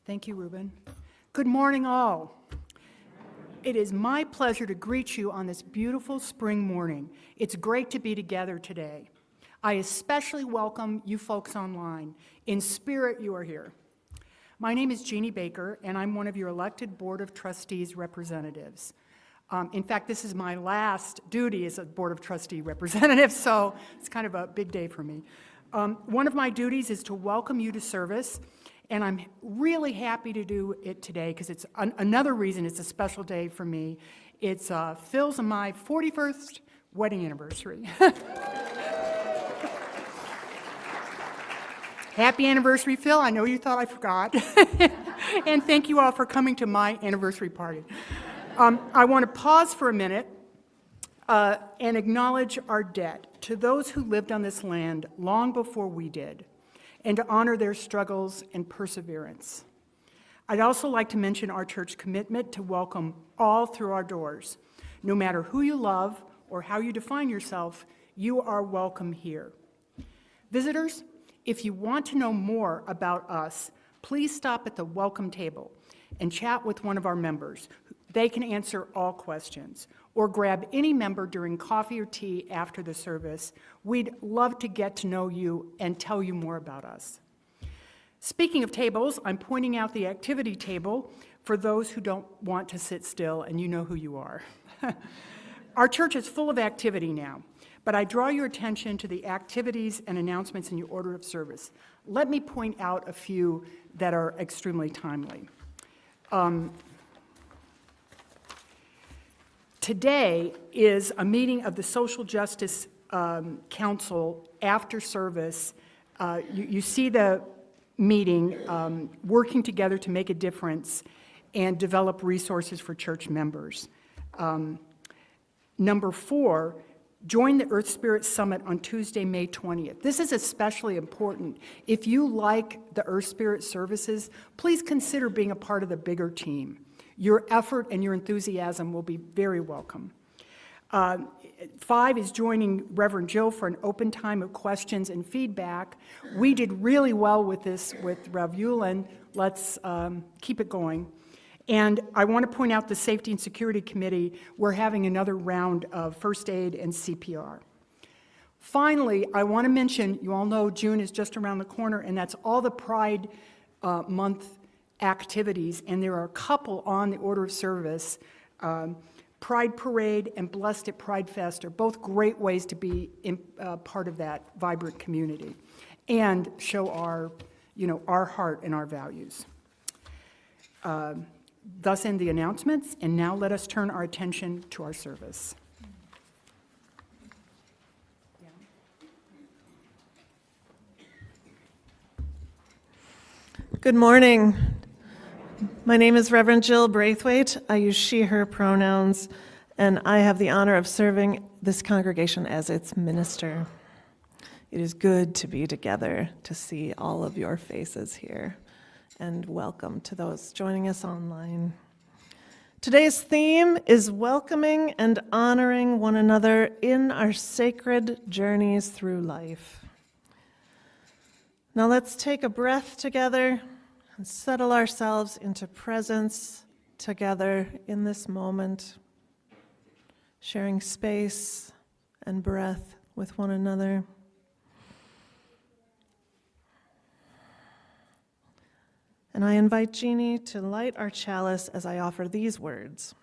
Thank you, Ruben. Good morning, all. It is my pleasure to greet you on this beautiful spring morning. It's great to be together today. I especially welcome you folks online. In spirit, you are here. My name is Jeannie Baker, and I'm one of your elected Board of Trustees representatives. In fact, this is my last duty as a Board of Trustee representative, so it's kind of a big day for me. One of my duties is to welcome you to service, and I'm really happy to do it today because it's another reason it's a special day for me. It's Phil's and my 41st wedding anniversary. Happy anniversary, Phil. I know you thought I forgot. And thank you all for coming to my anniversary party. I want to pause for a minute and acknowledge our debt to those who lived on this land long before we did, and to honor their struggles and perseverance. I'd also like to mention our church commitment to welcome all through our doors. No matter who you love or how you define yourself, you are welcome here. Visitors, if you want to know more about us, please stop at the welcome table and chat with one of our members. They can answer all questions, or grab any member during coffee or tea after the service. We'd love to get to know you and tell you more about us. Speaking of tables, I'm pointing out the activity table for those who don't want to sit still, and you know who you are. Our church is full of activity now, but I draw your attention to the activities and announcements in your order of service. Let me point out a few that are extremely timely. Today is a meeting of the Social Justice Council after service. You see the meeting working together to make a difference and develop resources for church members. Number 4, join the Earth Spirit Summit on Tuesday, May 20th. This is especially important. If you like the Earth Spirit services, please consider being a part of the bigger team. Your effort and your enthusiasm will be very welcome. 5 is joining Reverend Jill for an open time of questions and feedback. We did really well with this with Rev Yulin. Let's keep it going. And I want to point out the Safety and Security Committee. We're having another round of first aid and CPR. Finally, I want to mention, you all know June is just around the corner, and that's all the Pride Month activities, and there are a couple on the order of service. Pride Parade and Blessed at Pride Fest are both great ways to be part of that vibrant community and show our heart and our values. Thus end the announcements, and now let us turn our attention to our service. Good morning. My name is Reverend Jill Braithwaite. I use she, her pronouns, and I have the honor of serving this congregation as its minister. It is good to be together, to see all of your faces here, and welcome to those joining us online. Today's theme is welcoming and honoring one another in our sacred journeys through life. Now let's take a breath together and settle ourselves into presence together in this moment, sharing space and breath with one another. And I invite Jeannie to light our chalice as I offer these words.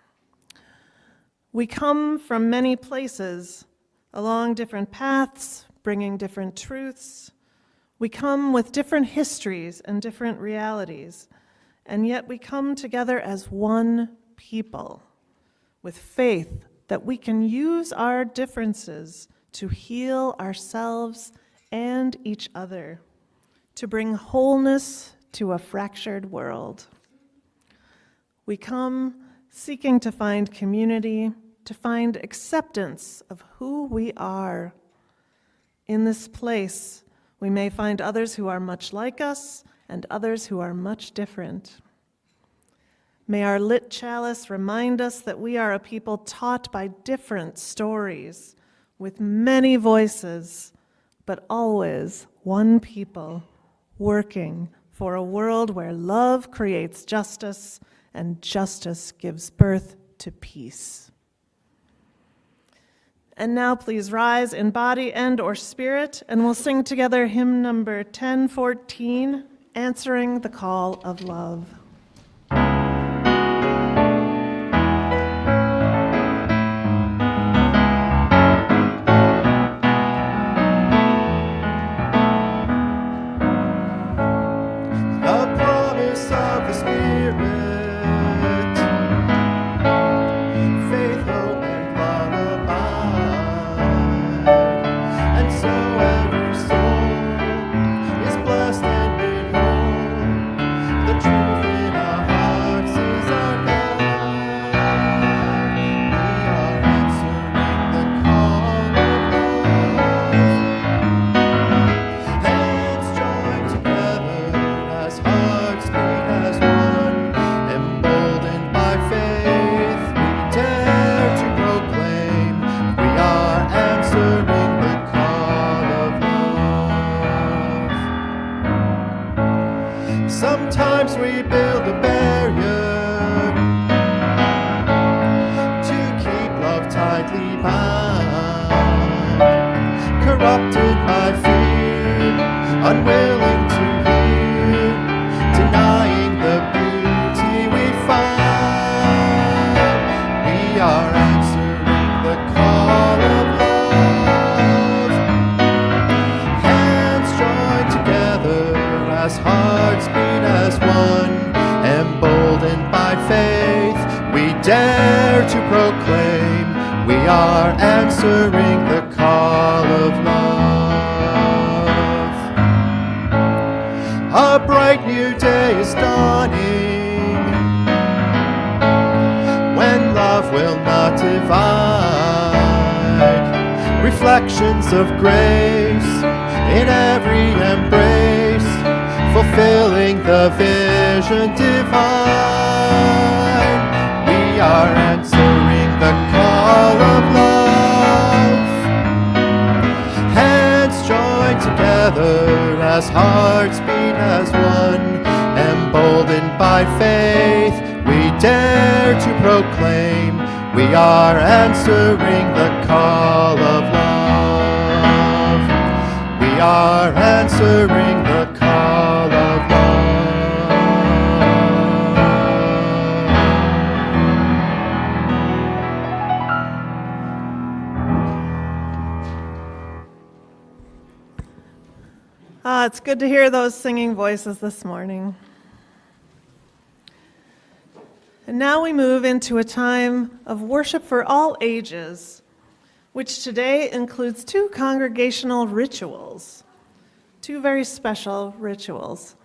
We come from many places, along different paths, bringing different truths. We come with different histories and different realities, and yet we come together as one people, with faith that we can use our differences to heal ourselves and each other, to bring wholeness to a fractured world. We come seeking to find community, to find acceptance of who we are. In this place, we may find others who are much like us and others who are much different. May our lit chalice remind us that we are a people taught by different stories, with many voices, but always one people working for a world where love creates justice and justice gives birth to peace. And now please rise in body and or spirit, and we'll sing together hymn number 1014, Answering the Call of Love. Sometimes we build a barrier to keep love tightly bound, corrupted by fear, unwilling to hear, denying the beauty we find. We are answering the call of love, hands joined together as hearts beat as one, emboldened by faith, we dare to proclaim we are answering the call of love. A bright new day is dawning, when love will not divide, reflections of grace in every embrace, fulfilling the vision divine. We are answering the call of love, hands joined together as hearts beat as one, emboldened by faith, we dare to proclaim we are answering the call of love. We are answering the call of love. It's good to hear those singing voices this morning. And now we move into a time of worship for all ages, which today includes two congregational rituals, two very special rituals,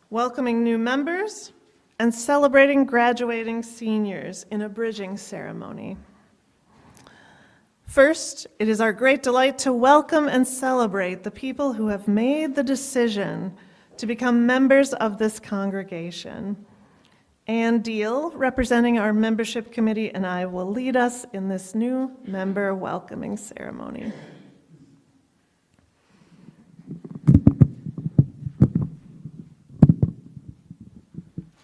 welcoming new members and celebrating graduating seniors in a bridging ceremony. First, it is our great delight to welcome and celebrate the people who have made the decision to become members of this congregation. Ann Deal, representing our membership committee, and I will lead us in this new member welcoming ceremony.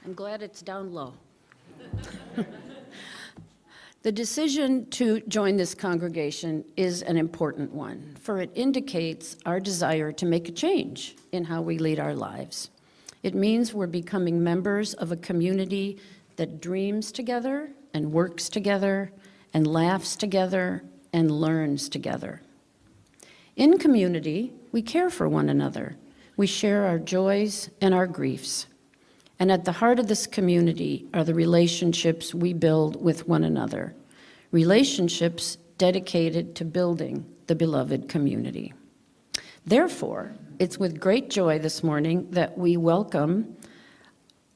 I'm glad it's down low. The decision to join this congregation is an important one, for it indicates our desire to make a change in how we lead our lives. It means we're becoming members of a community that dreams together and works together and laughs together and learns together. In community, we care for one another. We share our joys and our griefs. And at the heart of this community are the relationships we build with one another, relationships dedicated to building the beloved community. Therefore, it's with great joy this morning that we welcome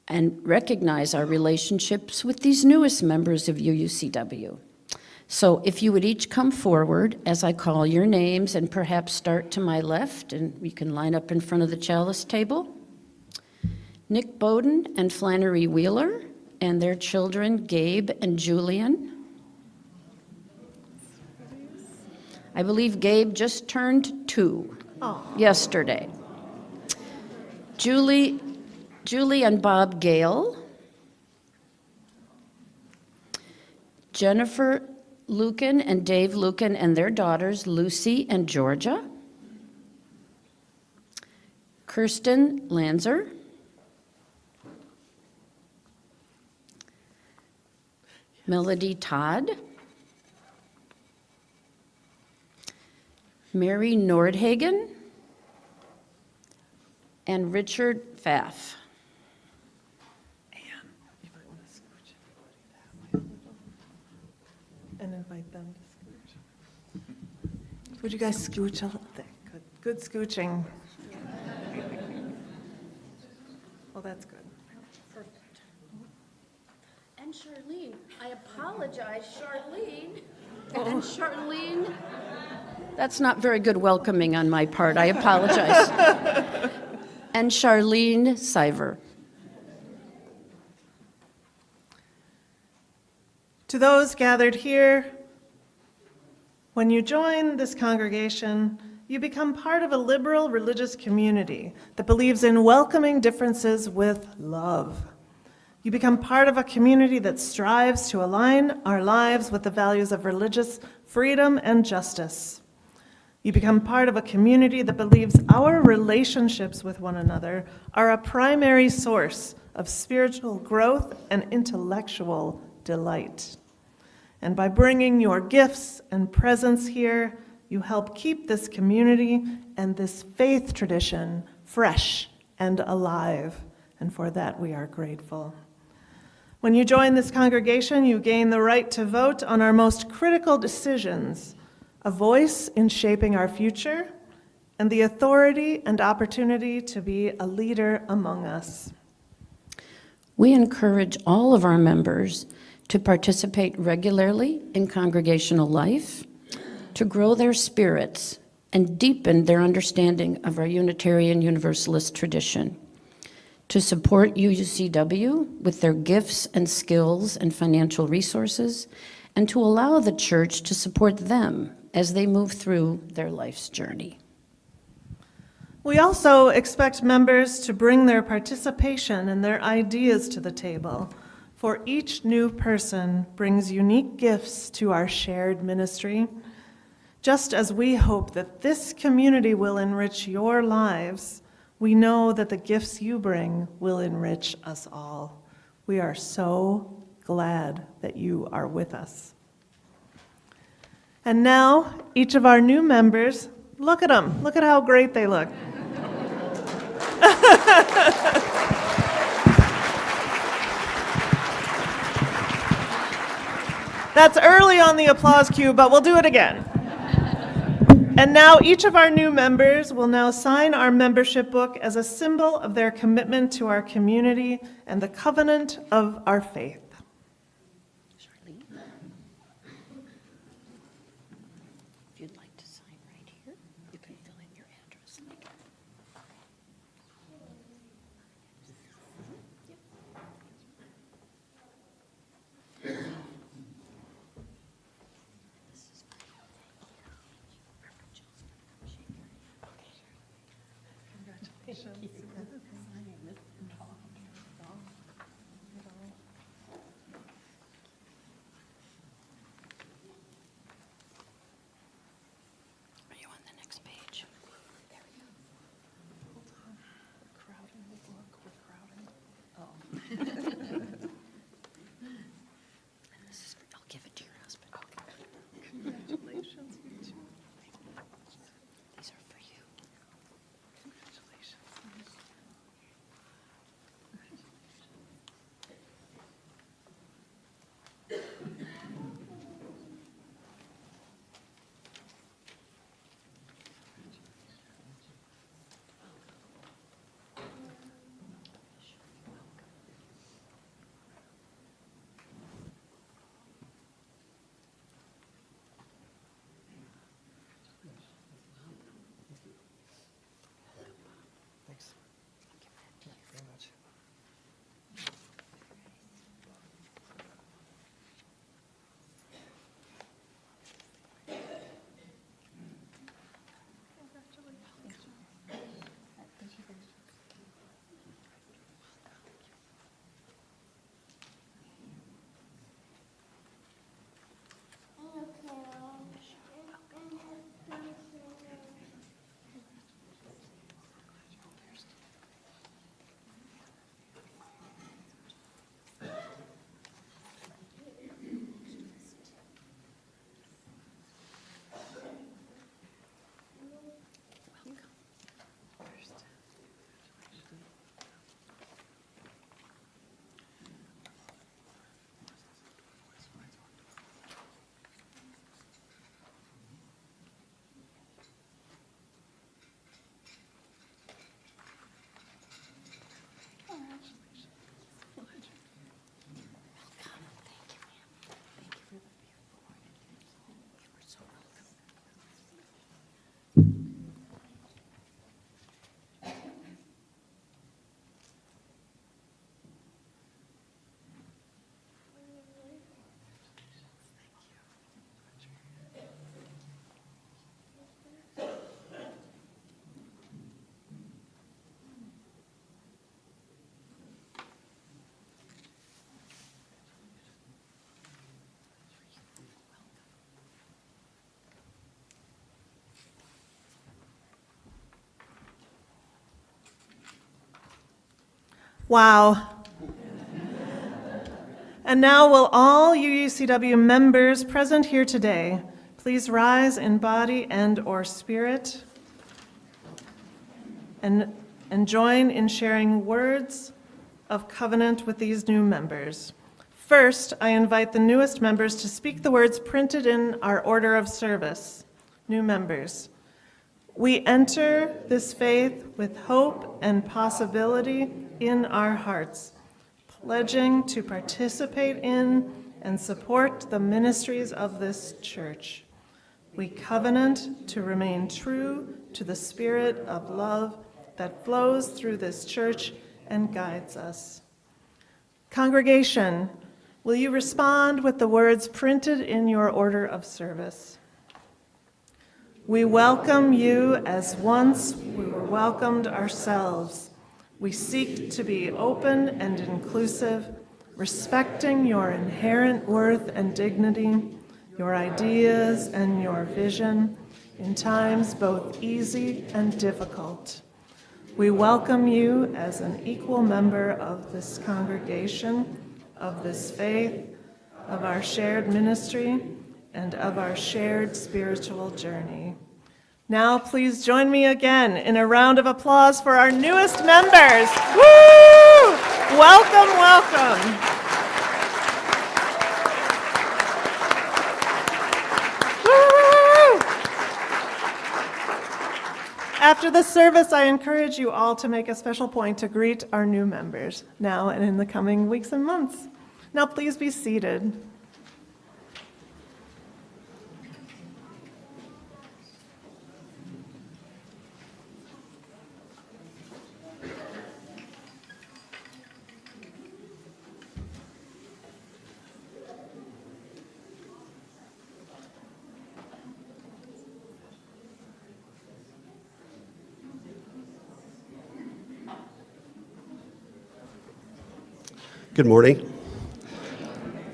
and recognize our relationships with these newest members of UUCW. So if you would each come forward as I call your names and perhaps start to my left, and we can line up in front of the chalice table. Nick Bowden and Flannery Wheeler, and their children, Gabe and Julian. I believe Gabe just turned 2 yesterday. Julie Julie and Bob Gale, Jennifer Lucan and Dave Lucan and their daughters, Lucy and Georgia, Kirsten Lanzer, Melody Todd, Mary Nordhagen, and Richard Pfaff. And invite them to scooch. Would you guys scooch a little bit? Good scooching. Well, that's good. Perfect. And Charlene, I apologize, Charlene. And Charlene, that's not very good welcoming on my part, I apologize. And Charlene Siver. To those gathered here, when you join this congregation, you become part of a liberal religious community that believes in welcoming differences with love. You become part of a community that strives to align our lives with the values of religious freedom and justice. You become part of a community that believes our relationships with one another are a primary source of spiritual growth and intellectual delight. And by bringing your gifts and presence here, you help keep this community and this faith tradition fresh and alive. And for that, we are grateful. When you join this congregation, you gain the right to vote on our most critical decisions, a voice in shaping our future, and the authority and opportunity to be a leader among us. We encourage all of our members to participate regularly in congregational life, to grow their spirits and deepen their understanding of our Unitarian Universalist tradition, to support UUCW with their gifts and skills and financial resources, and to allow the church to support them as they move through their life's journey. We also expect members to bring their participation and their ideas to the table, for each new person brings unique gifts to our shared ministry. Just as we hope that this community will enrich your lives, we know that the gifts you bring will enrich us all. We are so glad that you are with us. And now, each of our new members, look at them. Look at how great they look. That's early on the applause cue, but we'll do it again. And now each of our new members will now sign our membership book as a symbol of their commitment to our community and the covenant of our faith. Charlene, if you'd like to sign right here, you can fill in your address later. Are you on the next page? There we go. Crowding the book, we're crowding. And this is, I'll give it to your husband. Congratulations, you two. These are for you. Congratulations. Wow. And now will all UUCW members present here today please rise in body and or spirit and join in sharing words of covenant with these new members. First, I invite the newest members to speak the words printed in our order of service. New members, we enter this faith with hope and possibility in our hearts, pledging to participate in and support the ministries of this church. We covenant to remain true to the spirit of love that flows through this church and guides us. Congregation, will you respond with the words printed in your order of service? We welcome you as once we were welcomed ourselves. We seek to be open and inclusive, respecting your inherent worth and dignity, your ideas and your vision in times both easy and difficult. We welcome you as an equal member of this congregation, of this faith, of our shared ministry, and of our shared spiritual journey. Now, please join me again in a round of applause for our newest members. Woo! Welcome, welcome. Woo! After the service, I encourage you all to make a special point to greet our new members now and in the coming weeks and months. Now, please be seated. Good morning.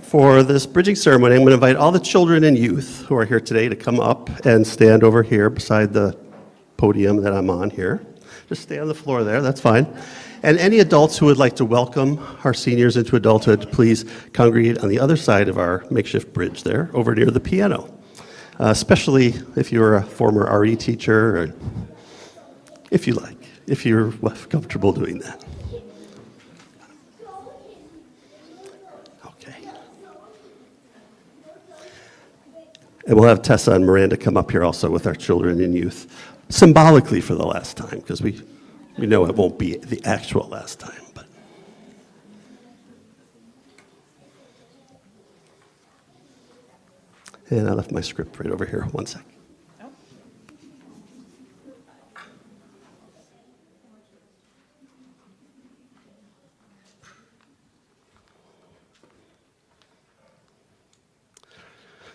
For this bridging ceremony, I'm going to invite all the children and youth who are here today to come up and stand over here beside the podium that I'm on here. Just stay on the floor there, that's fine. And any adults who would like to welcome our seniors into adulthood, please congregate on the other side of our makeshift bridge there, over near the piano. Especially if you're a former RE teacher, or if you like, if you're comfortable doing that. And we'll have Tessa and Miranda come up here also with our children and youth, symbolically for the last time, because we know it won't be the actual last time. But and I left my script right over here. One sec.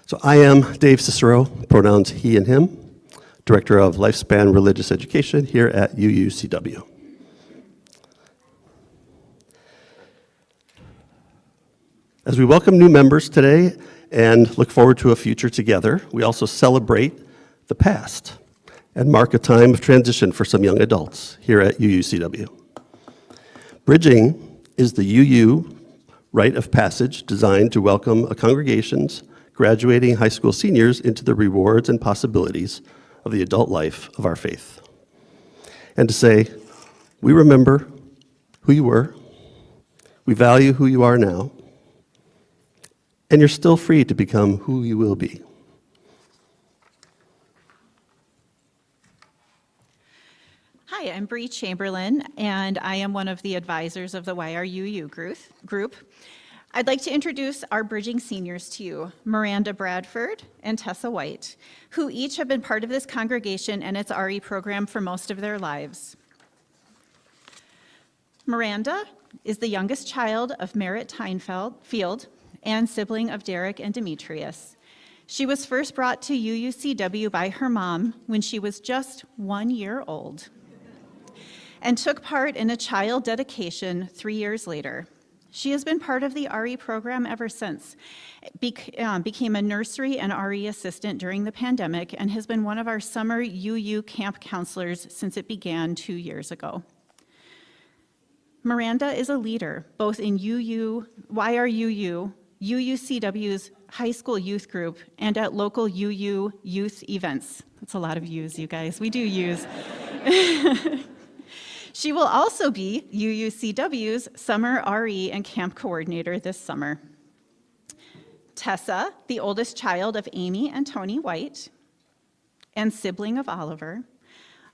So I am Dave Cicero, pronouns he and him, Director of Lifespan Religious Education here at UUCW. As we welcome new members today and look forward to a future together, we also celebrate the past and mark a time of transition for some young adults here at UUCW. Bridging is the UU rite of passage designed to welcome a congregation's graduating high school seniors into the rewards and possibilities of the adult life of our faith. And to say, we remember who you were, we value who you are now, and you're still free to become who you will be. Hi, I'm Bree Chamberlain, and I am one of the advisors of the YRUU group. I'd like to introduce our bridging seniors to you, Miranda Bradford and Tessa White, who each have been part of this congregation and its RE program for most of their lives. Miranda is the youngest child of Merritt Field and sibling of Derek and Demetrius. She was first brought to UUCW by her mom when she was just 1 year old and took part in a child dedication 3 years later. She has been part of the RE program ever since, became a nursery and RE assistant during the pandemic, and has been one of our summer UU camp counselors since it began 2 years ago. Miranda is a leader, both in YRUU, UUCW's high school youth group, and at local UU youth events. That's a lot of U's, you guys. We do U's. She will also be UUCW's summer RE and camp coordinator this summer. Tessa, the oldest child of Amy and Tony White, and sibling of Oliver,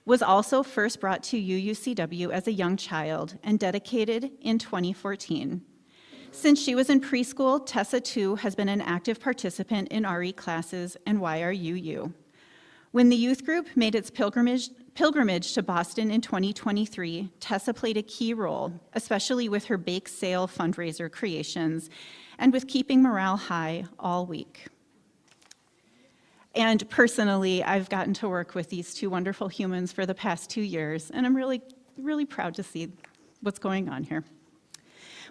was also first brought to UUCW as a young child and dedicated in 2014. Since she was in preschool, Tessa too has been an active participant in RE classes and YRUU. When the youth group made its pilgrimage to Boston in 2023, Tessa played a key role, especially with her bake sale fundraiser creations and with keeping morale high all week. And personally, I've gotten to work with these two wonderful humans for the past 2 years, and I'm really, really proud to see what's going on here.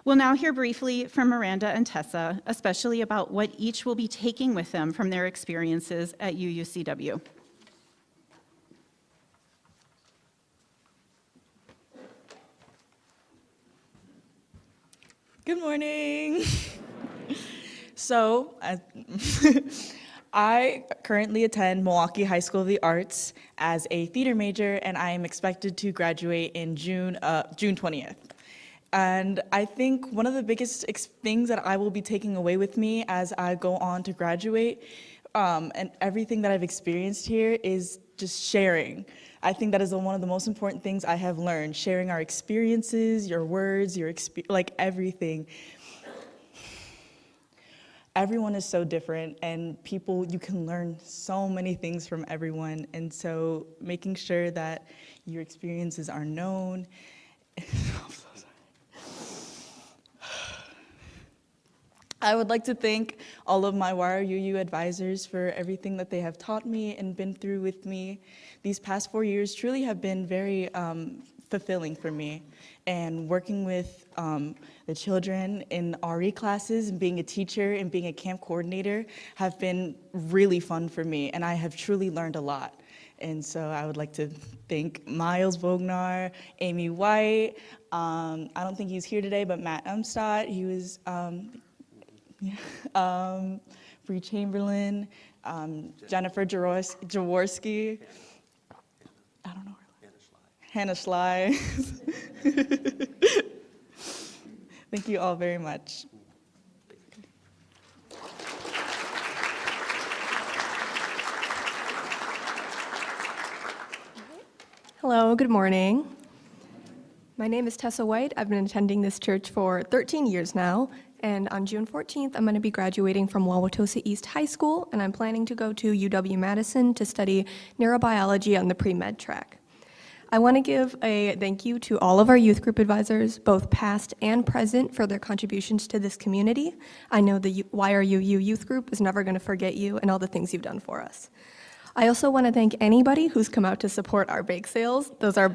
We'll now hear briefly from Miranda and Tessa, especially about what each will be taking with them from their experiences at UUCW. Good morning. So, I currently attend Milwaukee High School of the Arts as a theater major, and I am expected to graduate in June 20th. And I think one of the biggest things that I will be taking away with me as I go on to graduate, and everything that I've experienced here, is just sharing. I think that is one of the most important things I have learned, sharing our experiences, your words, like everything. Everyone is so different, and you can learn so many things from everyone, and so making sure that your experiences are known. I'm so sorry. I would like to thank all of my YRUU advisors for everything that they have taught me and been through with me. These past 4 years truly have been very fulfilling for me, and working with the children in RE classes and being a teacher and being a camp coordinator have been really fun for me, and I have truly learned a lot. And so I would like to thank Miles Bognar, Amy White, I don't think he's here today, but Matt Umstadt, he was, Bree Chamberlain, Jennifer Jaworski, I don't know her. Hannah Schley. Thank you all very much. Hello, good morning. My name is Tessa White. I've been attending this church for 13 years now, and on June 14th, I'm going to be graduating from Wauwatosa East High School, and I'm planning to go to UW-Madison to study neurobiology on the pre-med track. I want to give a thank you to all of our youth group advisors, both past and present, for their contributions to this community. I know the YRUU youth group is never going to forget you and all the things you've done for us. I also want to thank anybody who's come out to support our bake sales. Those are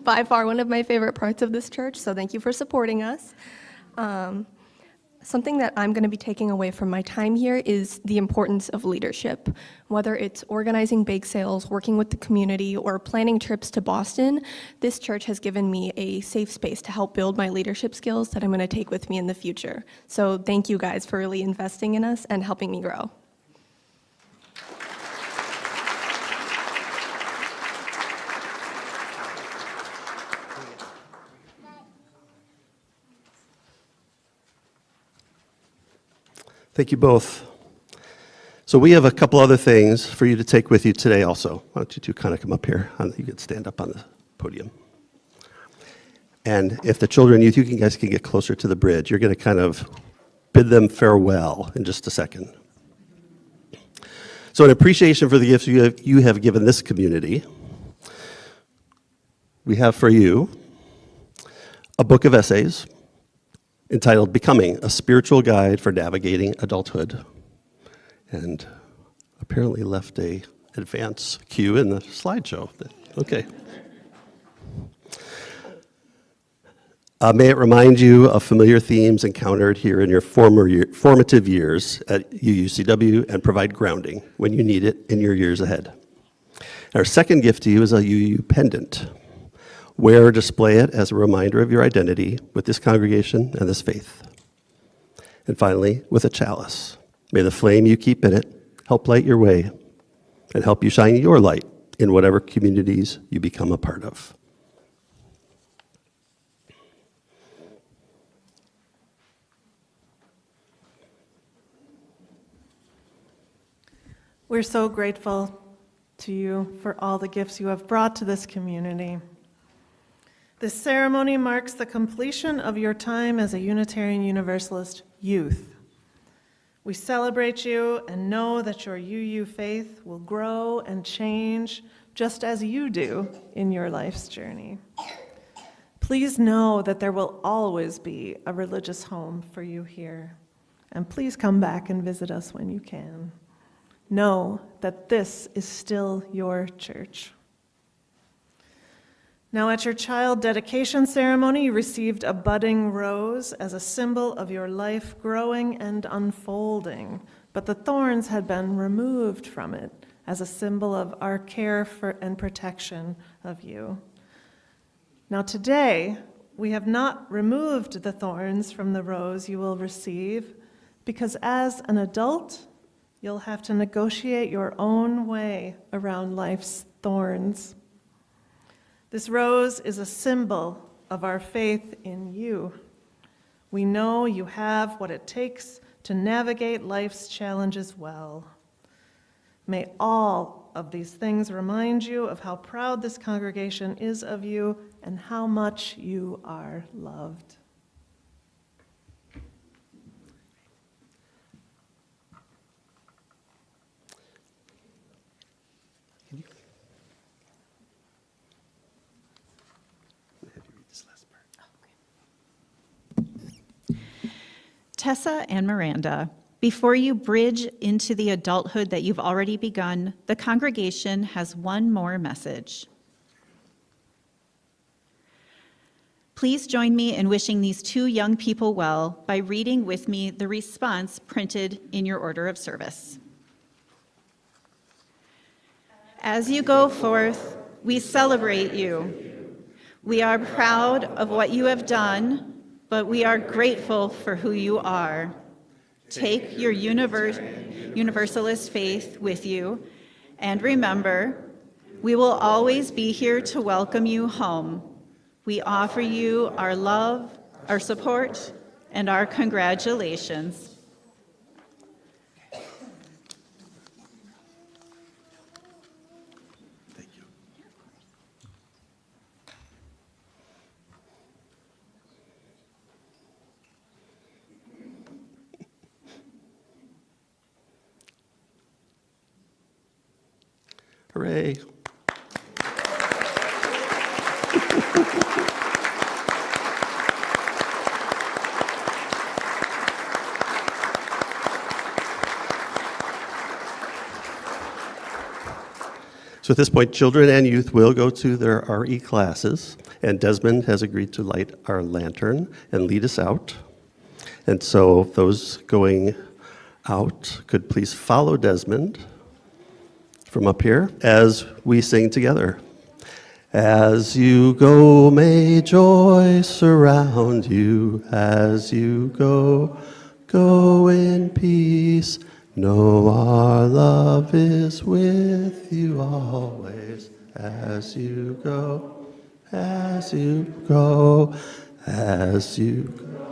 by far one of my favorite parts of this church, so thank you for supporting us. Something that I'm going to be taking away from my time here is the importance of leadership. Whether it's organizing bake sales, working with the community, or planning trips to Boston, this church has given me a safe space to help build my leadership skills that I'm going to take with me in the future. So thank you guys for really investing in us and helping me grow. Thank you both. So we have a couple other things for you to take with you today also. Why don't you two kind of come up here? You could stand up on the podium. And if the children, you guys can get closer to the bridge, you're going to kind of bid them farewell in just a second. So in appreciation for the gifts you have given this community, we have for you a book of essays entitled Becoming, a Spiritual Guide for Navigating Adulthood. And apparently left a advance cue in the slideshow. Okay. May it remind you of familiar themes encountered here in your formative years at UUCW and provide grounding when you need it in your years ahead. Our second gift to you is a UU pendant. Wear or display it as a reminder of your identity with this congregation and this faith. And finally, with a chalice. May the flame you keep in it help light your way and help you shine your light in whatever communities you become a part of. We're so grateful to you for all the gifts you have brought to this community. This ceremony marks the completion of your time as a Unitarian Universalist youth. We celebrate you and know that your UU faith will grow and change just as you do in your life's journey. Please know that there will always be a religious home for you here, and please come back and visit us when you can. Know that this is still your church. Now, at your child dedication ceremony, you received a budding rose as a symbol of your life growing and unfolding, but the thorns had been removed from it as a symbol of our care for and protection of you. Now, today, we have not removed the thorns from the rose you will receive, because as an adult, you'll have to negotiate your own way around life's thorns. This rose is a symbol of our faith in you. We know you have what it takes to navigate life's challenges well. May all of these things remind you of how proud this congregation is of you and how much you are loved. Tessa and Miranda, before you bridge into the adulthood that you've already begun, the congregation has one more message. Please join me in wishing these two young people well by reading with me the response printed in your order of service. As you go forth, we celebrate you. We are proud of what you have done, but we are grateful for who you are. Take your universalist faith with you, and remember, we will always be here to welcome you home. We offer you our love, our support, and our congratulations. Hooray. So at this point, children and youth will go to their RE classes, and Desmond has agreed to light our lantern and lead us out. And so those going out could please follow Desmond from up here as we sing together. As you go, may joy surround you. As you go, go in peace. Know our love is with you always. As you go, as you go, as you go.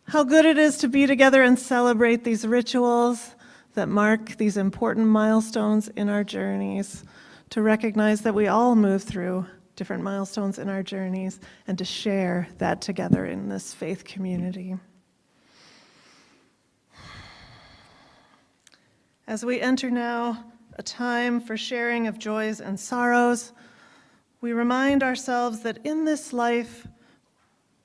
How good it is to be together and celebrate these rituals that mark these important milestones in our journeys, to recognize that we all move through different milestones in our journeys, and to share that together in this faith community. As we enter now a time for sharing of joys and sorrows, we remind ourselves that in this life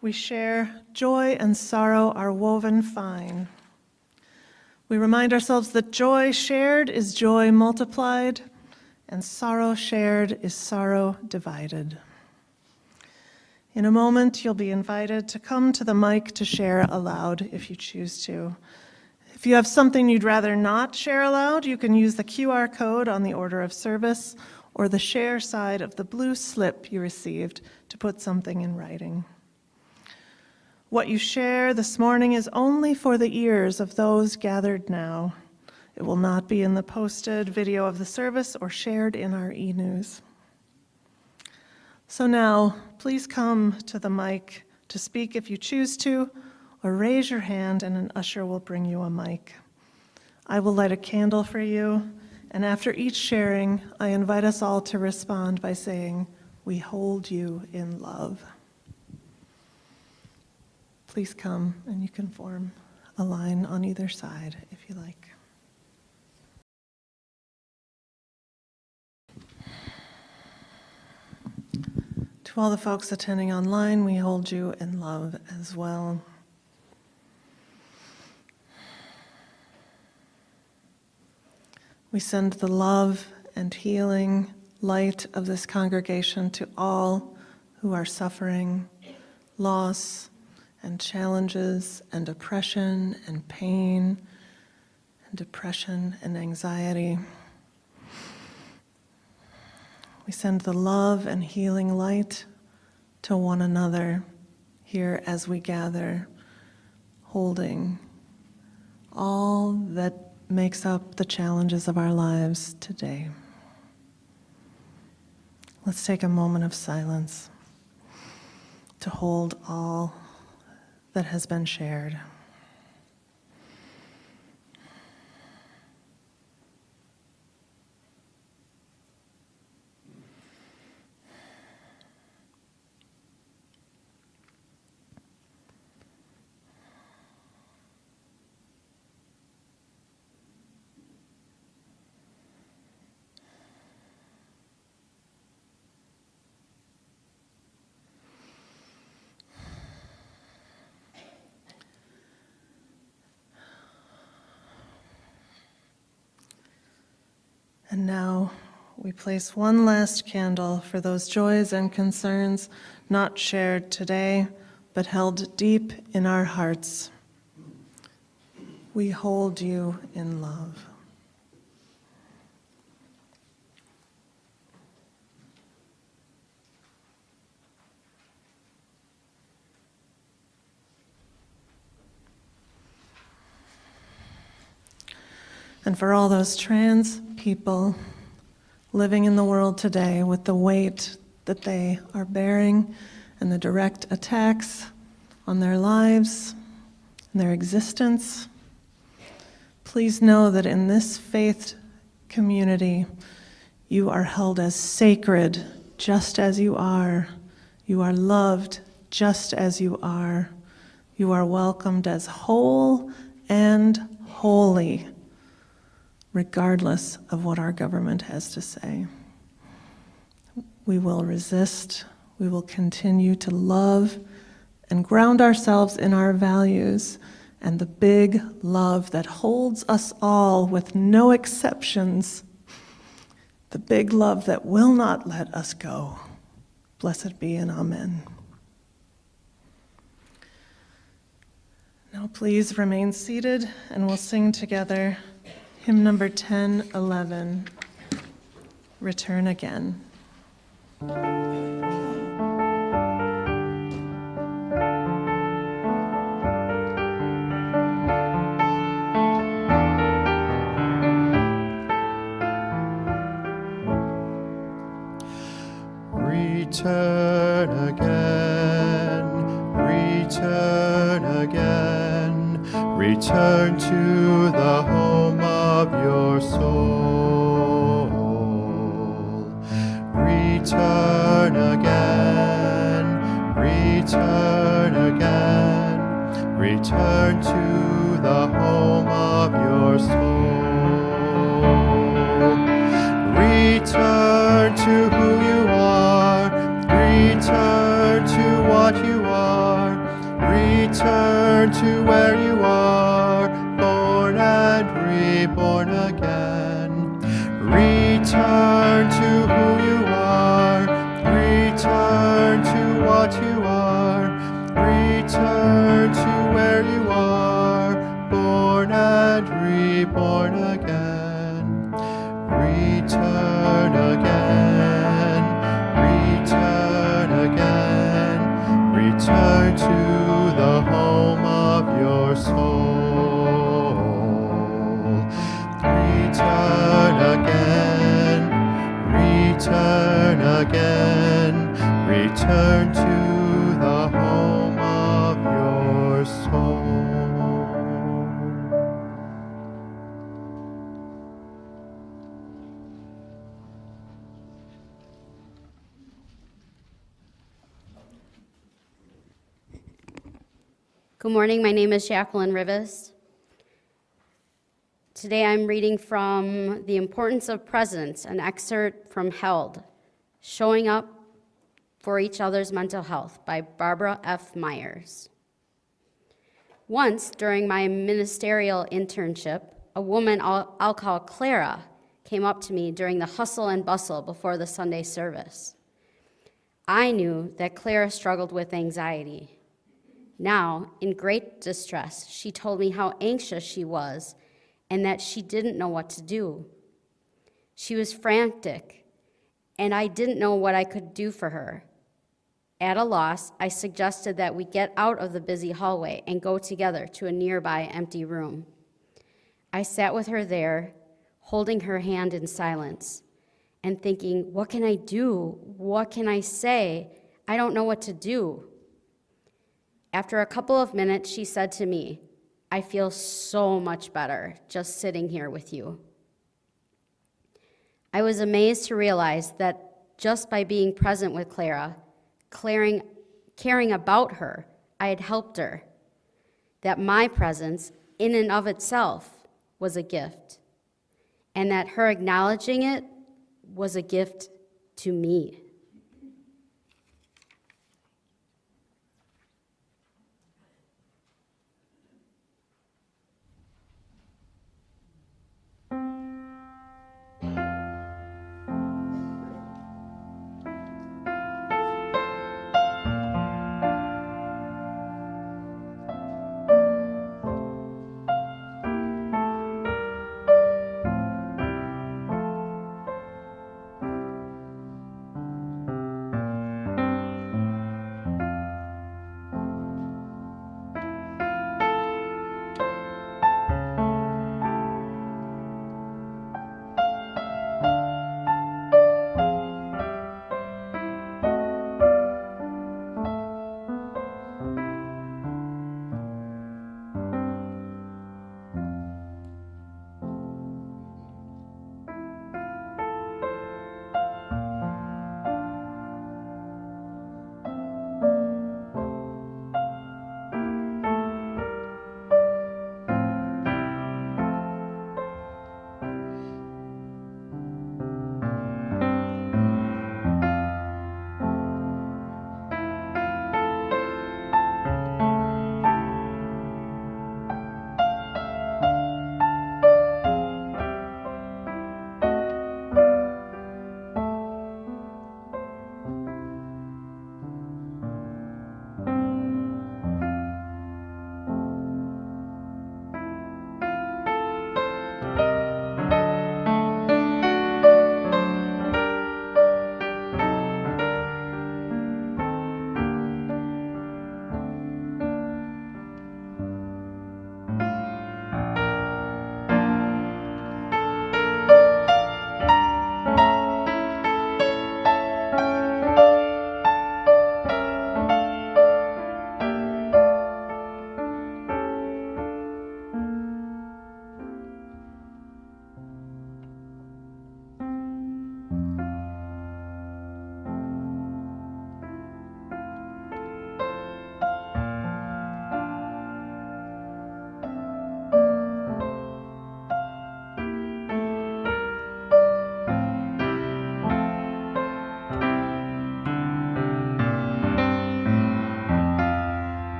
we share joy and sorrow are woven fine. We remind ourselves that joy shared is joy multiplied, and sorrow shared is sorrow divided. In a moment, you'll be invited to come to the mic to share aloud if you choose to. If you have something you'd rather not share aloud, you can use the QR code on the order of service or the share side of the blue slip you received to put something in writing. What you share this morning is only for the ears of those gathered now. It will not be in the posted video of the service or shared in our e-news. So now, please come to the mic to speak if you choose to, or raise your hand and an usher will bring you a mic. I will light a candle for you, and after each sharing, I invite us all to respond by saying, "We hold you in love." Please come, and you can form a line on either side if you like. To all the folks attending online, we hold you in love as well. We send the love and healing light of this congregation to all who are suffering loss and challenges and oppression and pain and depression and anxiety. We send the love and healing light to one another here as we gather, holding all that makes up the challenges of our lives today. Let's take a moment of silence to hold all that has been shared. And now we place one last candle for those joys and concerns not shared today, but held deep in our hearts. We hold you in love. And for all those trans people living in the world today with the weight that they are bearing and the direct attacks on their lives and their existence, please know that in this faith community, you are held as sacred just as you are. You are loved just as you are. You are welcomed as whole and holy, regardless of what our government has to say. We will resist, we will continue to love and ground ourselves in our values and the big love that holds us all with no exceptions, the big love that will not let us go. Blessed be and amen. Now please remain seated and we'll sing together hymn number 1011, Return Again. Return again, return again, return to the home of your soul. Return again, return again, return to the home of your soul. to who you are. Return to what you are. Return to where you are. Born and reborn again. Return to who you are. Return to what you are. Return to where you are. Born and reborn again. Return again. Return again. Return to the home of your soul. Return again. Return again. Return to the home of your soul. Good morning, my name is Jacqueline Rivas. Today I'm reading from The Importance of Presence, an excerpt from Held, Showing Up for Each Other's Mental Health by Barbara F. Myers. Once, during my ministerial internship, a woman I'll call Clara came up to me during the hustle and bustle before the Sunday service. I knew that Clara struggled with anxiety. Now, in great distress, she told me how anxious she was and that she didn't know what to do. She was frantic, and I didn't know what I could do for her. At a loss, I suggested that we get out of the busy hallway and go together to a nearby empty room. I sat with her there, holding her hand in silence, and thinking, what can I do? What can I say? I don't know what to do. After a couple of minutes, she said to me, I feel so much better just sitting here with you. I was amazed to realize that just by being present with Clara, caring about her, I had helped her. That my presence, in and of itself, was a gift. And that her acknowledging it was a gift to me.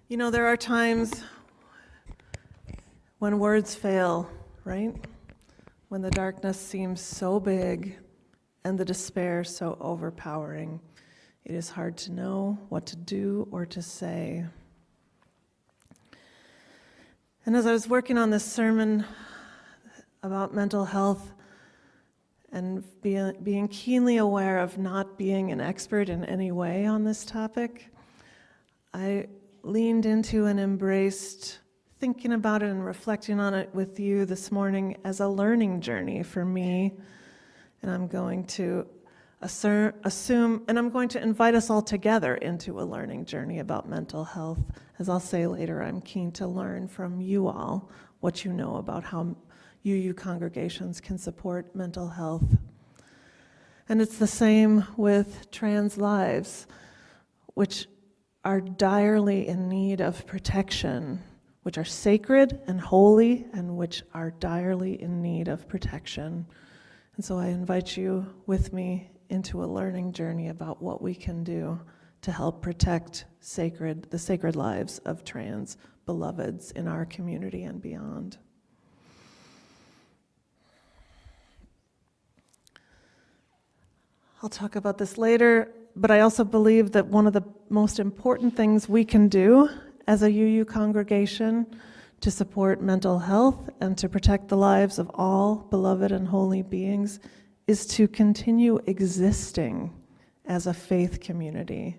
You know, there are times when words fail, right? When the darkness seems so big and the despair so overpowering, it is hard to know what to do or to say. And as I was working on this sermon about mental health and being keenly aware of not being an expert in any way on this topic, I leaned into and embraced thinking about it and reflecting on it with you this morning as a learning journey for me. And I'm going to assume, and I'm going to invite us all together into a learning journey about mental health. As I'll say later, I'm keen to learn from you all what you know about how UU congregations can support mental health. And it's the same with trans lives, which are direly in need of protection, which are sacred and holy, and which are direly in need of protection. And so I invite you with me into a learning journey about what we can do to help protect the sacred lives of trans beloveds in our community and beyond. I'll talk about this later, but I also believe that one of the most important things we can do as a UU congregation to support mental health and to protect the lives of all beloved and holy beings is to continue existing as a faith community,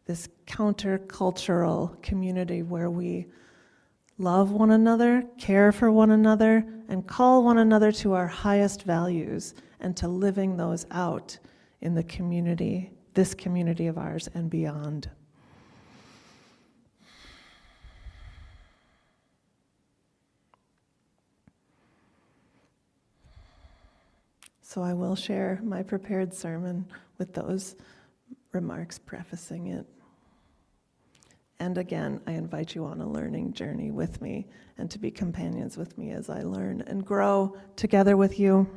this countercultural community where we love one another, care for one another, and call one another to our highest values and to living those out in the community, this community of ours and beyond. So I will share my prepared sermon with those remarks prefacing it. And again, I invite you on a learning journey with me and to be companions with me as I learn and grow together with you.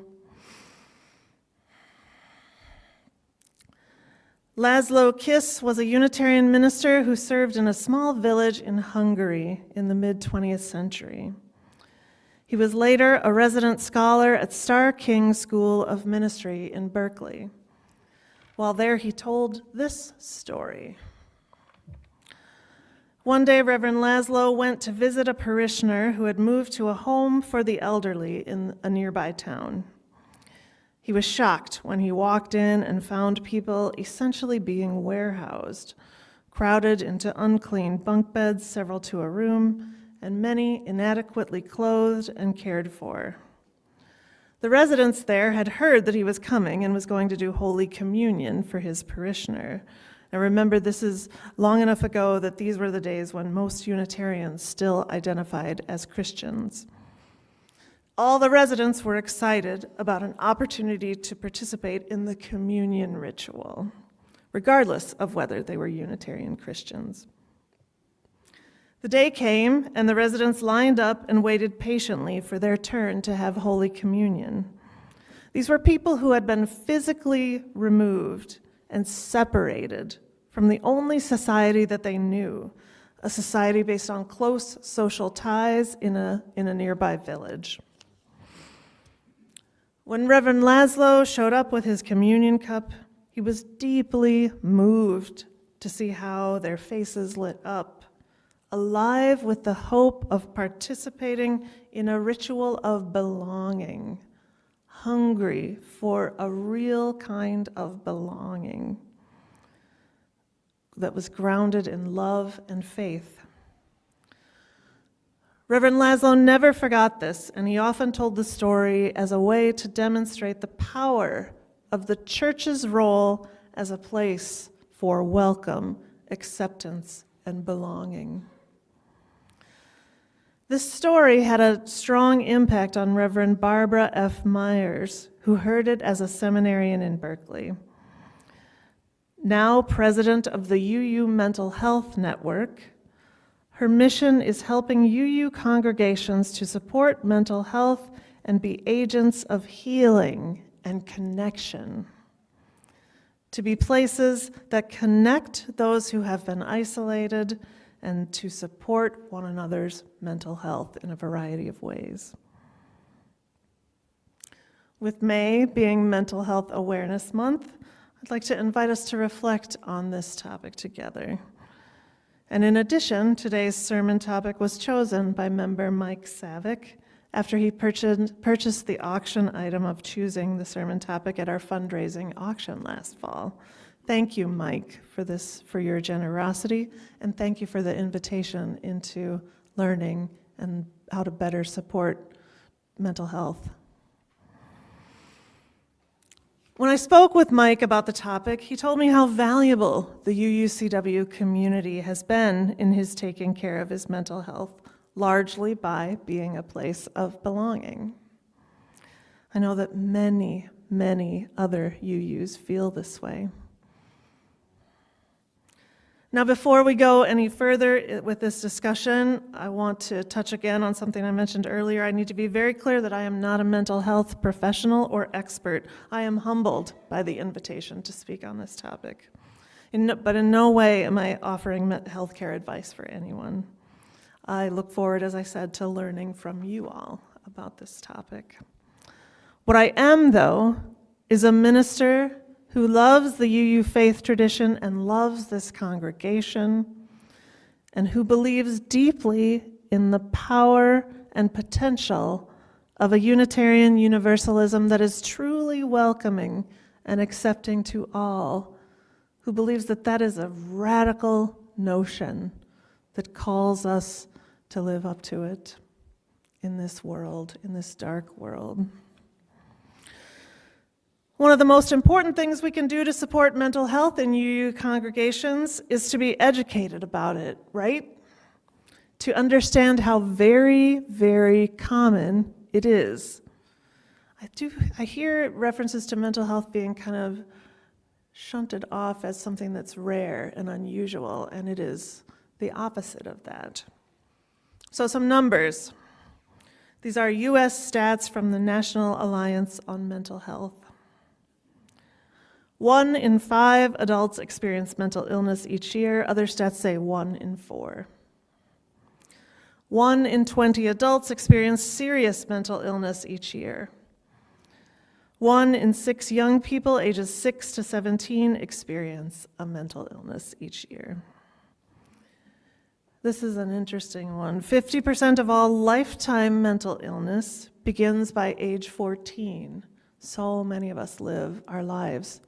Laszlo Kiss was a Unitarian minister who served in a small village in Hungary in the mid-20th century. He was later a resident scholar at Starr King School of Ministry in Berkeley. While there, he told this story. One day, Reverend Laszlo went to visit a parishioner who had moved to a home for the elderly in a nearby town. He was shocked when he walked in and found people essentially being warehoused, crowded into unclean bunk beds, several to a room, and many inadequately clothed and cared for. The residents there had heard that he was coming and was going to do Holy Communion for his parishioner. Now remember, this is long enough ago that these were the days when most Unitarians still identified as Christians. All the residents were excited about an opportunity to participate in the communion ritual, regardless of whether they were Unitarian Christians. The day came, and the residents lined up and waited patiently for their turn to have Holy Communion. These were people who had been physically removed and separated from the only society that they knew, a society based on close social ties in a nearby village. When Reverend Laszlo showed up with his communion cup, he was deeply moved to see how their faces lit up, alive with the hope of participating in a ritual of belonging, hungry for a real kind of belonging that was grounded in love and faith. Reverend Laszlo never forgot this, and he often told the story as a way to demonstrate the power of the church's role as a place for welcome, acceptance, and belonging. This story had a strong impact on Reverend Barbara F. Myers, who heard it as a seminarian in Berkeley. Now president of the UU Mental Health Network, her mission is helping UU congregations to support mental health and be agents of healing and connection, to be places that connect those who have been isolated and to support one another's mental health in a variety of ways. With May being Mental Health Awareness Month, I'd like to invite us to reflect on this topic together. And in addition, today's sermon topic was chosen by member Mike Savick after he purchased the auction item of choosing the sermon topic at our fundraising auction last fall. Thank you, Mike, for your generosity, and thank you for the invitation into learning and how to better support mental health. When I spoke with Mike about the topic, he told me how valuable the UUCW community has been in his taking care of his mental health, largely by being a place of belonging. I know that many, many other UUs feel this way. Now, before we go any further with this discussion, I want to touch again on something I mentioned earlier. I need to be very clear that I am not a mental health professional or expert. I am humbled by the invitation to speak on this topic. But in no way am I offering healthcare advice for anyone. I look forward, as I said, to learning from you all about this topic. What I am, though, is a minister who loves the UU faith tradition and loves this congregation, and who believes deeply in the power and potential of a Unitarian Universalism that is truly welcoming and accepting to all, who believes that that is a radical notion that calls us to live up to it in this world, in this dark world. One of the most important things we can do to support mental health in UU congregations is to be educated about it, right? To understand how very, very common it is. I hear references to mental health being kind of shunted off as something that's rare and unusual, and it is the opposite of that. So some numbers. These are US stats from the National Alliance on Mental Health. 1 in 5 adults experience mental illness each year. Other stats say 1 in 4. 1 in 20 adults experience serious mental illness each year. 1 in 6 young people ages 6 to 17 experience a mental illness each year. This is an interesting one. 50% of all lifetime mental illness begins by age 14. So many of us live our lives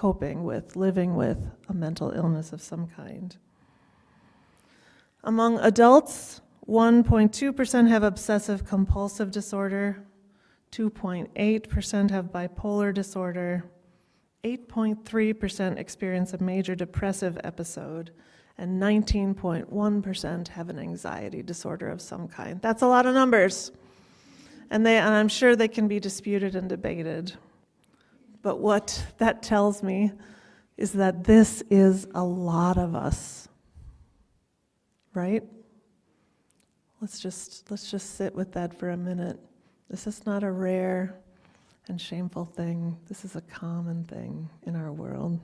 living with a mental illness of some kind. Among adults, 1.2% have obsessive compulsive disorder, 2.8% have bipolar disorder, 8.3% experience a major depressive episode, and 19.1% have an anxiety disorder of some kind. That's a lot of numbers, and I'm sure they can be disputed and debated. But what that tells me is that this is a lot of us, right? Let's just sit with that for a minute. This is not a rare and shameful thing. This is a common thing in our world,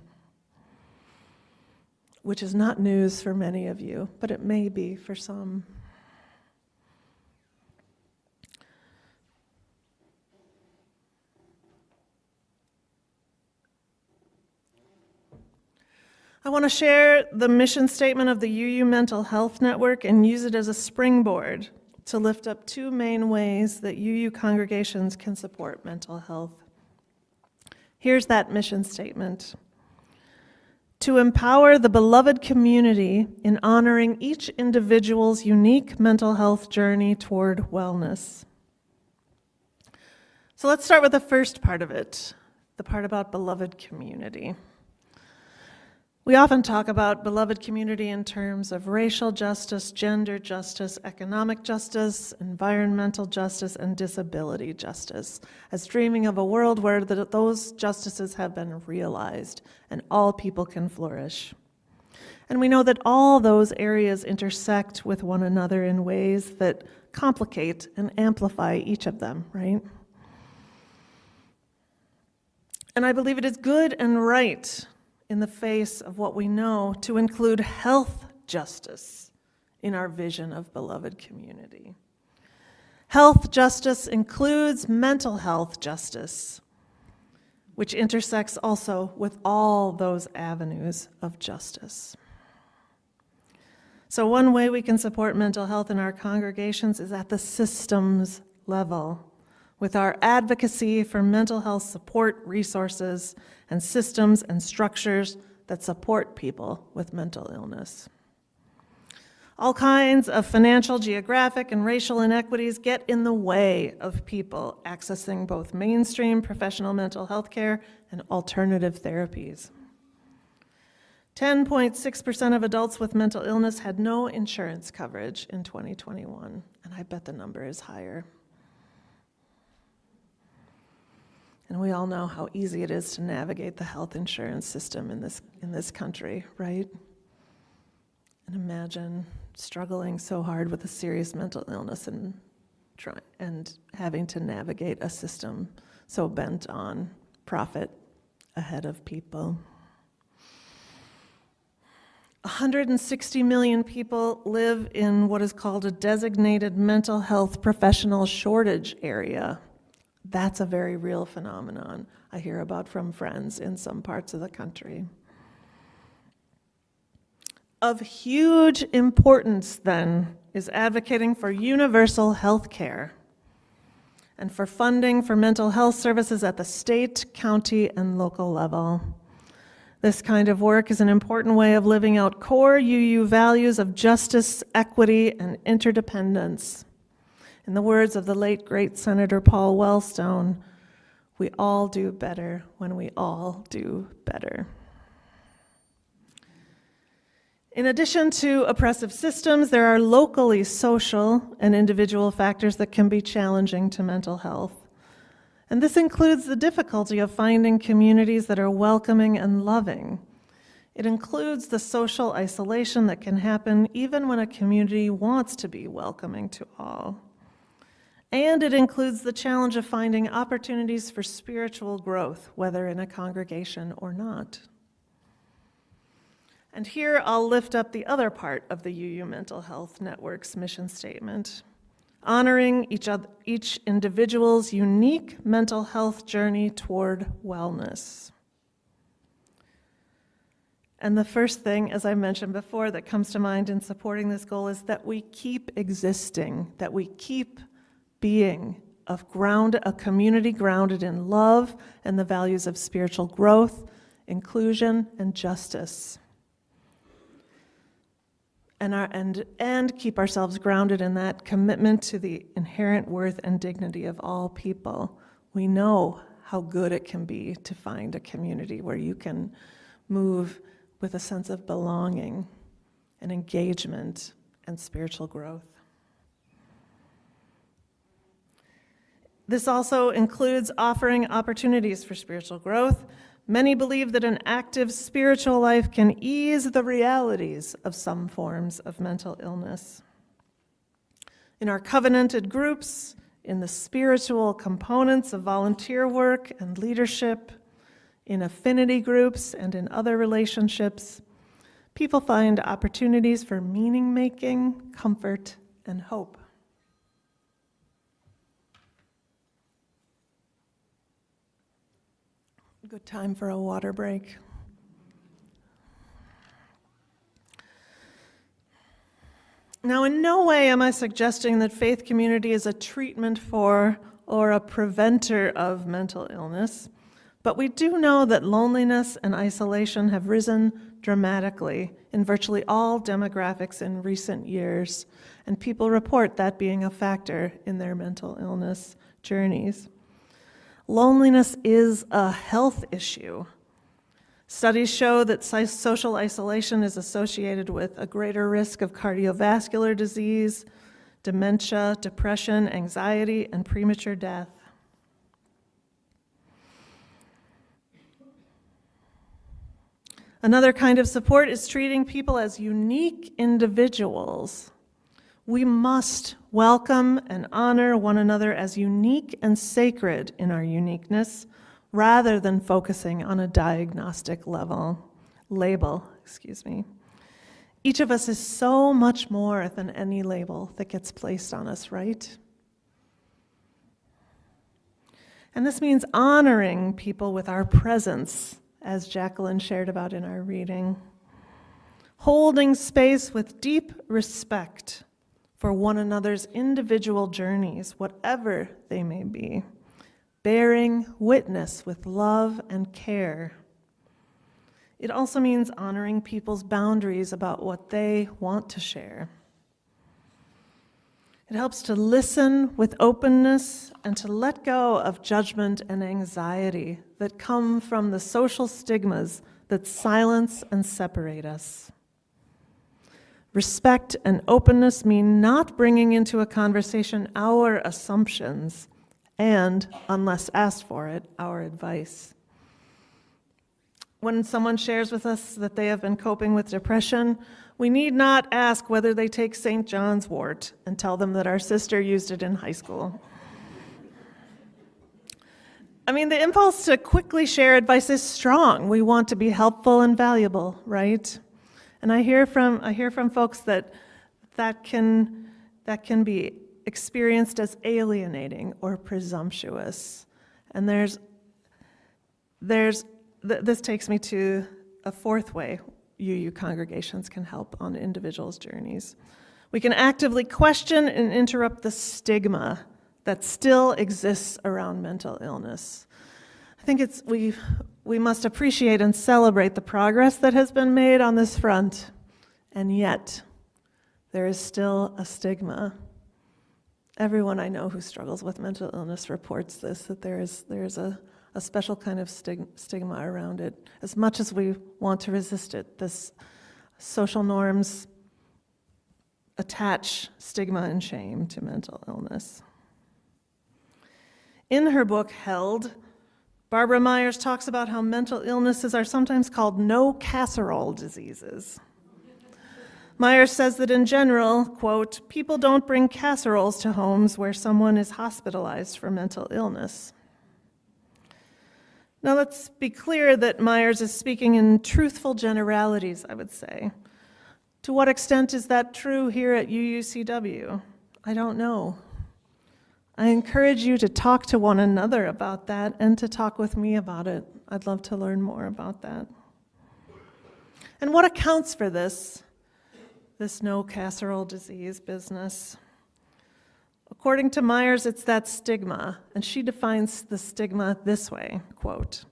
which is not news for many of you, but it may be for some. I want to share the mission statement of the UU Mental Health Network and use it as a springboard to lift up 2 main ways that UU congregations can support mental health. Here's that mission statement. To empower the beloved community in honoring each individual's unique mental health journey toward wellness. So let's start with the first part of it, the part about beloved community. We often talk about beloved community in terms of racial justice, gender justice, economic justice, environmental justice, and disability justice, as dreaming of a world where those justices have been realized and all people can flourish. And we know that all those areas intersect with one another in ways that complicate and amplify each of them, right? And I believe it is good and right in the face of what we know to include health justice in our vision of beloved community. Health justice includes mental health justice, which intersects also with all those avenues of justice. So one way we can support mental health in our congregations is at the systems level, with our advocacy for mental health support resources and systems and structures that support people with mental illness. All kinds of financial, geographic, and racial inequities get in the way of people accessing both mainstream professional mental health care and alternative therapies. 10.6% of adults with mental illness had no insurance coverage in 2021, and I bet the number is higher. And we all know how easy it is to navigate the health insurance system in this country, right? And imagine struggling so hard with a serious mental illness and having to navigate a system so bent on profit ahead of people. 160 million people live in what is called a designated mental health professional shortage area. That's a very real phenomenon I hear about from friends in some parts of the country. Of huge importance, then, is advocating for universal health care and for funding for mental health services at the state, county, and local level. This kind of work is an important way of living out core UU values of justice, equity, and interdependence. In the words of the late, great Senator Paul Wellstone, we all do better when we all do better. In addition to oppressive systems, there are locally social and individual factors that can be challenging to mental health. And this includes the difficulty of finding communities that are welcoming and loving. It includes the social isolation that can happen even when a community wants to be welcoming to all. And it includes the challenge of finding opportunities for spiritual growth, whether in a congregation or not. And here I'll lift up the other part of the UU Mental Health Network's mission statement, honoring each individual's unique mental health journey toward wellness. And the first thing, as I mentioned before, that comes to mind in supporting this goal is that we keep existing, that we keep being a community grounded in love and the values of spiritual growth, inclusion, and justice. And keep ourselves grounded in that commitment to the inherent worth and dignity of all people. We know how good it can be to find a community where you can move with a sense of belonging and engagement and spiritual growth. This also includes offering opportunities for spiritual growth. Many believe that an active spiritual life can ease the realities of some forms of mental illness. In our covenanted groups, in the spiritual components of volunteer work and leadership, in affinity groups and in other relationships, people find opportunities for meaning-making, comfort, and hope. Good time for a water break. Now, in no way am I suggesting that faith community is a treatment for or a preventer of mental illness, but we do know that loneliness and isolation have risen dramatically in virtually all demographics in recent years, and people report that being a factor in their mental illness journeys. Loneliness is a health issue. Studies show that social isolation is associated with a greater risk of cardiovascular disease, dementia, depression, anxiety, and premature death. Another kind of support is treating people as unique individuals. We must welcome and honor one another as unique and sacred in our uniqueness, rather than focusing on a diagnostic label. Each of us is so much more than any label that gets placed on us, right? And this means honoring people with our presence, as Jacqueline shared about in our reading. Holding space with deep respect for one another's individual journeys, whatever they may be. Bearing witness with love and care. It also means honoring people's boundaries about what they want to share. It helps to listen with openness and to let go of judgment and anxiety that come from the social stigmas that silence and separate us. Respect and openness mean not bringing into a conversation our assumptions and, unless asked for it, our advice. When someone shares with us that they have been coping with depression, we need not ask whether they take St. John's wort and tell them that our sister used it in high school. I mean, the impulse to quickly share advice is strong. We want to be helpful and valuable, right? And I hear from folks that can be experienced as alienating or presumptuous. And this takes me to a fourth way UU congregations can help on individuals' journeys. We can actively question and interrupt the stigma that still exists around mental illness. I think we must appreciate and celebrate the progress that has been made on this front, and yet there is still a stigma. Everyone I know who struggles with mental illness reports this, that there is a special kind of stigma around it. As much as we want to resist it, this social norms attach stigma and shame to mental illness. In her book, Held, Barbara Myers talks about how mental illnesses are sometimes called no casserole diseases. Myers says that in general, quote, people don't bring casseroles to homes where someone is hospitalized for mental illness. Now let's be clear that Myers is speaking in truthful generalities, I would say. To what extent is that true here at UUCW? I don't know. I encourage you to talk to one another about that and to talk with me about it. I'd love to learn more about that. And what accounts for this no casserole disease business? According to Myers, it's that stigma, and she defines the stigma this way, quote,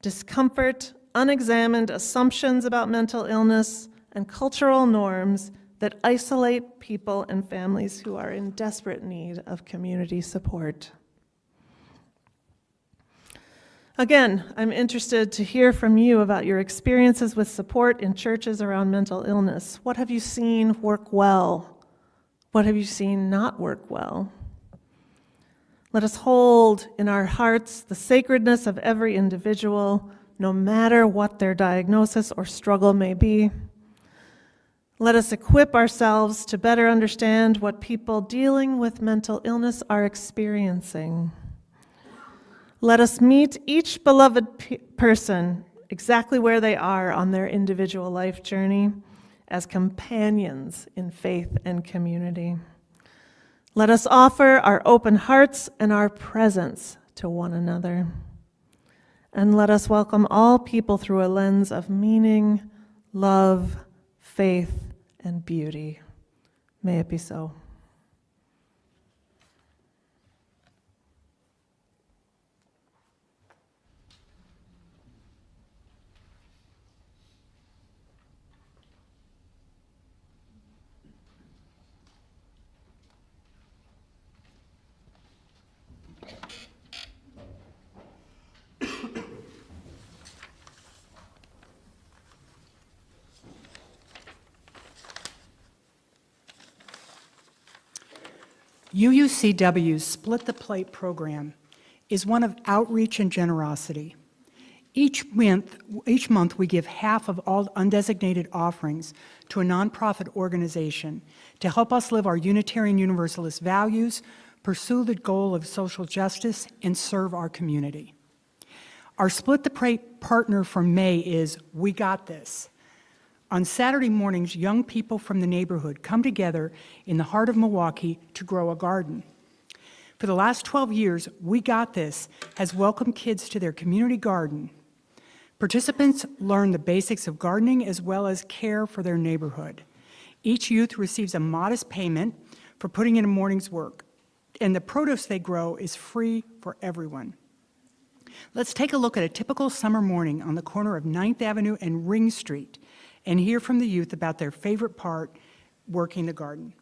discomfort, unexamined assumptions about mental illness, and cultural norms that isolate people and families who are in desperate need of community support. Again, I'm interested to hear from you about your experiences with support in churches around mental illness. What have you seen work well? What have you seen not work well? Let us hold in our hearts the sacredness of every individual, no matter what their diagnosis or struggle may be. Let us equip ourselves to better understand what people dealing with mental illness are experiencing. Let us meet each beloved person exactly where they are on their individual life journey as companions in faith and community. Let us offer our open hearts and our presence to one another. And let us welcome all people through a lens of meaning, love, faith, and beauty. May it be so. UUCW's Split the Plate program is one of outreach and generosity. Each month we give half of all undesignated offerings to a nonprofit organization to help us live our Unitarian Universalist values, pursue the goal of social justice, and serve our community. Our Split the Plate partner for May is We Got This. On Saturday mornings, young people from the neighborhood come together in the heart of Milwaukee to grow a garden. For the last 12 years, We Got This has welcomed kids to their community garden. Participants learn the basics of gardening as well as care for their neighborhood. Each youth receives a modest payment for putting in a morning's work, and the produce they grow is free for everyone. Let's take a look at a typical summer morning on the corner of 9th Avenue and Ring Street and hear from the youth about their favorite part, working the garden.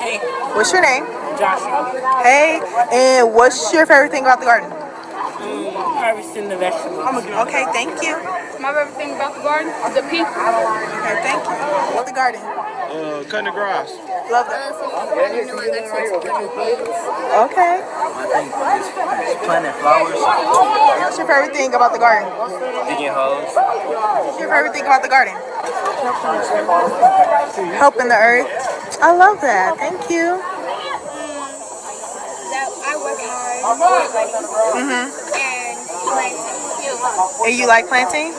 Hey, what's your name? Joshua. Hey, and what's your favorite thing about the garden? Harvesting the vegetables. Okay, thank you. My favorite thing about the garden is the people. Okay, thank you. What's the garden? Cutting the grass. Love that. Okay. Planting flowers. What's your favorite thing about the garden? Digging holes. What's your favorite thing about the garden? Helping the earth. I love that. Thank you. That I work hard Mhm. and planting. And you like planting?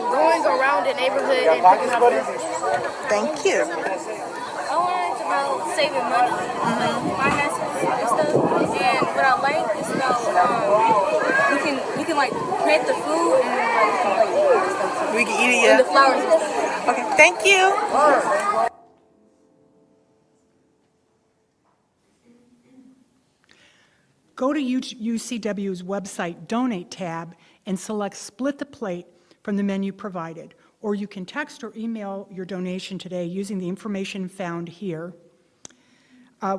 Going around the neighborhood and picking up garbage. Thank you. I learned about saving money, like finances and stuff. And what I like is about we can like plant the food and like we can like eat the stuff. We can eat it, And yeah. the flowers and stuff. Okay, thank you. Go to UCW's website Donate tab and select Split the Plate from the menu provided, or you can text or email your donation today using the information found here.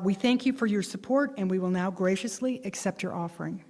We thank you for your support, and we will now graciously accept your offering.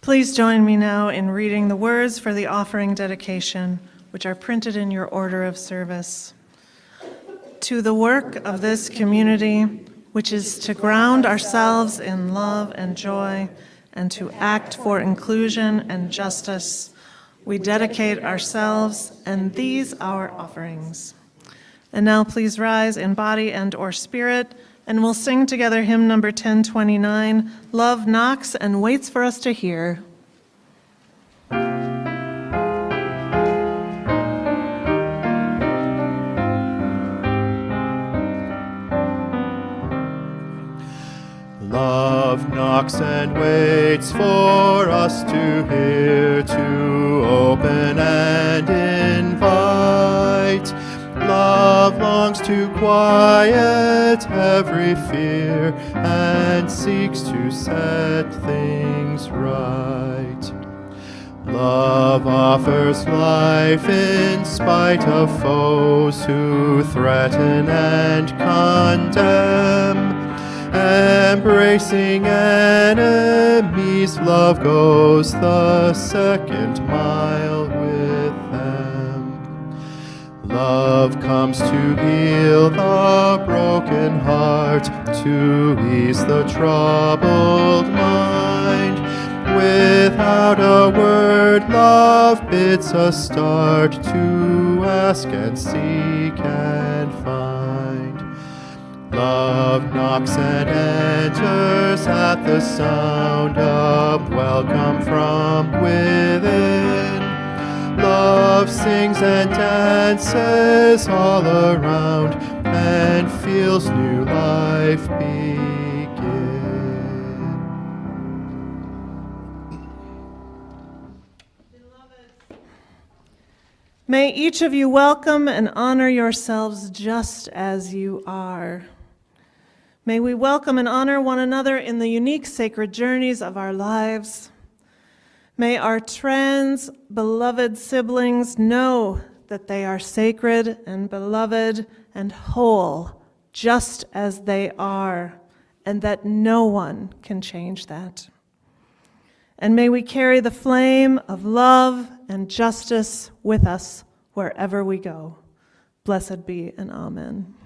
Please join me now in reading the words for the offering dedication, which are printed in your order of service. to the work of this community, which is to ground ourselves in love and joy and to act for inclusion and justice, we dedicate ourselves and these our offerings. And now please rise in body and or spirit, and we'll sing together hymn number 1029, Love Knocks and Waits for Us to Hear. Love knocks and waits for us to hear, to open and invite. Love longs to quiet every fear and seeks to set things right. Love offers life in spite of foes who threaten and condemn. Embracing enemies, love goes the second mile with them. Love comes to heal the broken heart, to ease the troubled mind. Without a word, love bids us start to ask and seek and find. Love knocks and enters at the sound of welcome from within. Love sings and dances all around and feels new life begin. May each of you welcome and honor yourselves just as you are. May we welcome and honor one another in the unique sacred journeys of our lives. May our trans beloved siblings know that they are sacred and beloved and whole just as they are, and that no one can change that. And may we carry the flame of love and justice with us wherever we go. Blessed be and amen.